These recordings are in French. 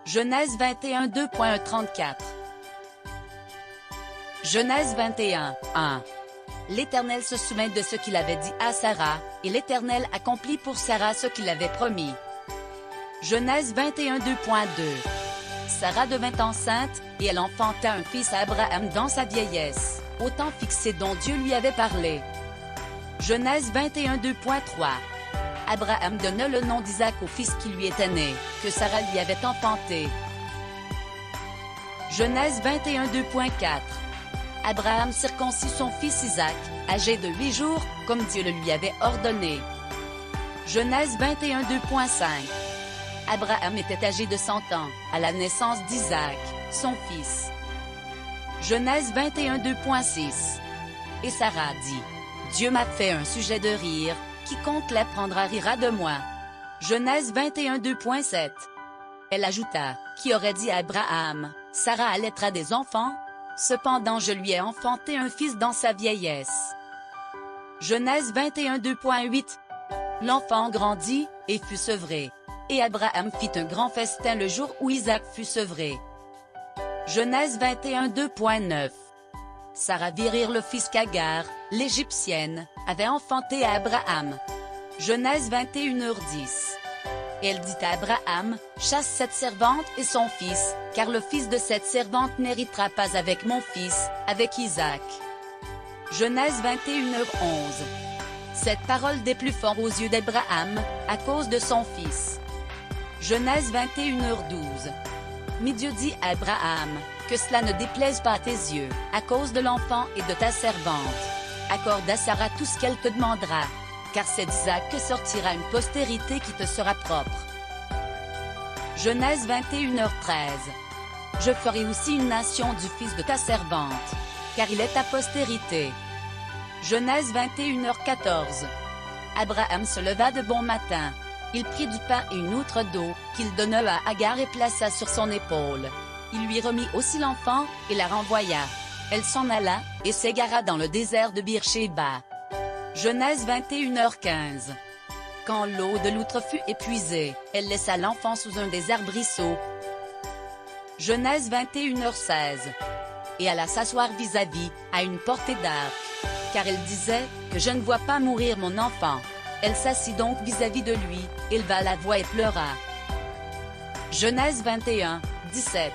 Genèse 21 2.34. Genèse 21, 1. L'Éternel se souvint de ce qu'il avait dit à Sarah, et l'Éternel accomplit pour Sarah ce qu'il avait promis. Genèse 21 2.2. Sarah devint enceinte, et elle enfanta un fils à Abraham dans sa vieillesse, au temps fixé dont Dieu lui avait parlé. Genèse 21 2.3. Abraham donna le nom d'Isaac au fils qui lui était né, que Sarah lui avait enfanté. Genèse 21 2.4. Abraham circoncit son fils Isaac, âgé de 8 jours, comme Dieu le lui avait ordonné. Genèse 21 2.5. Abraham était âgé de 100 ans, à la naissance d'Isaac, son fils. Genèse 21 2.6. Et Sarah dit, « Dieu m'a fait un sujet de rire, quiconque l'apprendra rira de moi. » Genèse 21 2.7. Elle ajouta, « Qui aurait dit à Abraham, Sarah allaitera des enfants? Cependant je lui ai enfanté un fils dans sa vieillesse. » Genèse 21 2.8. L'enfant grandit, et fut sevré. Et Abraham fit un grand festin le jour où Isaac fut sevré. Genèse 21 2.9. Sarah vit rire le fils qu'Agar, l'Égyptienne, avait enfanté à Abraham. Genèse 21h10. Elle dit à Abraham, « Chasse cette servante et son fils, car le fils de cette servante n'héritera pas avec mon fils, avec Isaac. » Genèse 21h11. Cette parole déplut fort aux yeux d'Abraham, à cause de son fils. Genèse 21h12. Mais Dieu dit à Abraham, « Que cela ne déplaise pas à tes yeux, à cause de l'enfant et de ta servante. Accorde à Sarah tout ce qu'elle te demandera, car c'est d'Isaac que sortira une postérité qui te sera propre. » Genèse 21h13. Je ferai aussi une nation du fils de ta servante, car il est ta postérité. Genèse 21h14. Abraham se leva de bon matin. Il prit du pain et une outre d'eau, qu'il donna à Agar et plaça sur son épaule. Il lui remit aussi l'enfant, et la renvoya. Elle s'en alla, et s'égara dans le désert de Beer-Shéba. Genèse 21h15. Quand l'eau de l'outre fut épuisée, elle laissa l'enfant sous un des arbrisseaux. Genèse 21h16. Et alla s'asseoir vis-à-vis, à une portée d'arc. Car elle disait, que je ne vois pas mourir mon enfant. Elle s'assit donc vis-à-vis de lui, éleva la voix et pleura. Genèse 21, 17.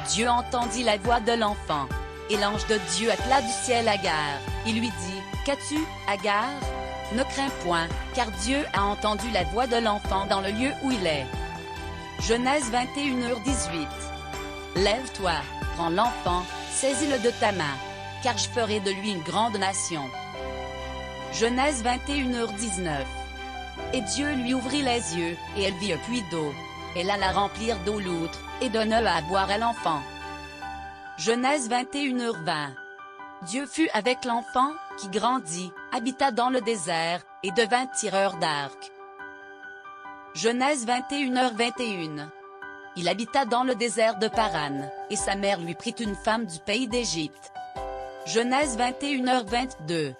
Dieu entendit la voix de l'enfant. Et l'ange de Dieu appela du ciel Agar. Il lui dit, « Qu'as-tu, Agar? Ne crains point, car Dieu a entendu la voix de l'enfant dans le lieu où il est. » Genèse 21h18. Lève-toi, prends l'enfant, saisis-le de ta main, car je ferai de lui une grande nation. Genèse 21h19. Et Dieu lui ouvrit les yeux, et elle vit un puits d'eau. Elle alla remplir d'eau l'outre, et donna à boire à l'enfant. Genèse 21h20. Dieu fut avec l'enfant, qui grandit, habita dans le désert, et devint tireur d'arc. Genèse 21h21. Il habita dans le désert de Paran, et sa mère lui prit une femme du pays d'Égypte. Genèse 21h22.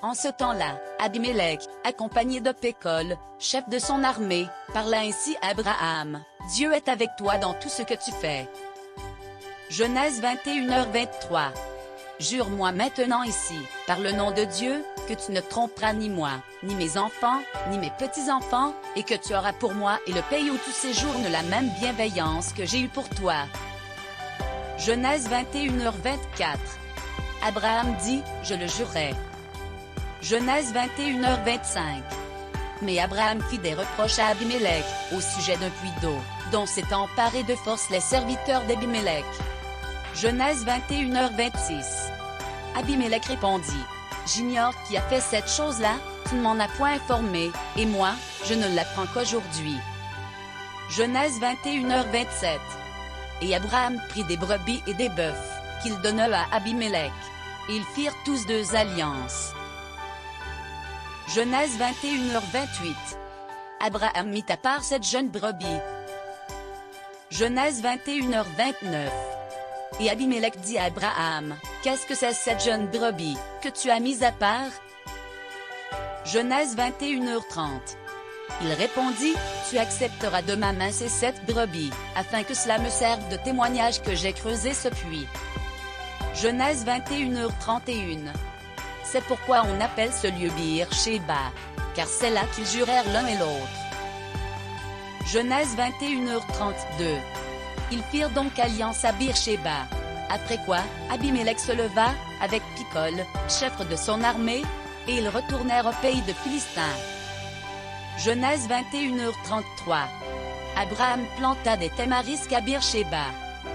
En ce temps-là, Abimélec, accompagné de Pécol, chef de son armée, parla ainsi à Abraham, « Dieu est avec toi dans tout ce que tu fais. » Genèse 21h23. Jure-moi maintenant ici, par le nom de Dieu, que tu ne tromperas ni moi, ni mes enfants, ni mes petits-enfants, et que tu auras pour moi et le pays où tu séjournes la même bienveillance que j'ai eue pour toi. Genèse 21h24. Abraham dit, « Je le jurerai. » Genèse 21h25. Mais Abraham fit des reproches à Abimélec, au sujet d'un puits d'eau, dont s'étaient emparés de force les serviteurs d'Abimélec. Genèse 21h26. Abimélec répondit, « J'ignore qui a fait cette chose-là, tu ne m'en as point informé, et moi, je ne l'apprends qu'aujourd'hui. » Genèse 21h27. Et Abraham prit des brebis et des bœufs, qu'il donna à Abimélec. Et ils firent tous deux alliances. Genèse 21h28. Abraham mit à part cette jeune brebis. Genèse 21h29. Et Abimélec dit à Abraham, « Qu'est-ce que c'est cette jeune brebis, que tu as mise à part? » Genèse 21h30. Il répondit, « Tu accepteras de ma main ces 7 brebis, afin que cela me serve de témoignage que j'ai creusé ce puits. » Genèse 21h31. C'est pourquoi on appelle ce lieu Beer-Shéba, car c'est là qu'ils jurèrent l'un et l'autre. Genèse 21h32. Ils firent donc alliance à Beer-Shéba. Après quoi, Abimelech se leva, avec Picol, chef de son armée, et ils retournèrent au pays de Philistins. Genèse 21h33. Abraham planta des tamarisques à Beer-Shéba.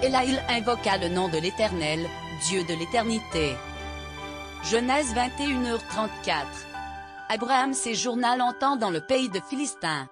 Et là il invoqua le nom de l'Éternel, Dieu de l'éternité. Genèse 21h34. Abraham séjourna longtemps dans le pays de Philistins.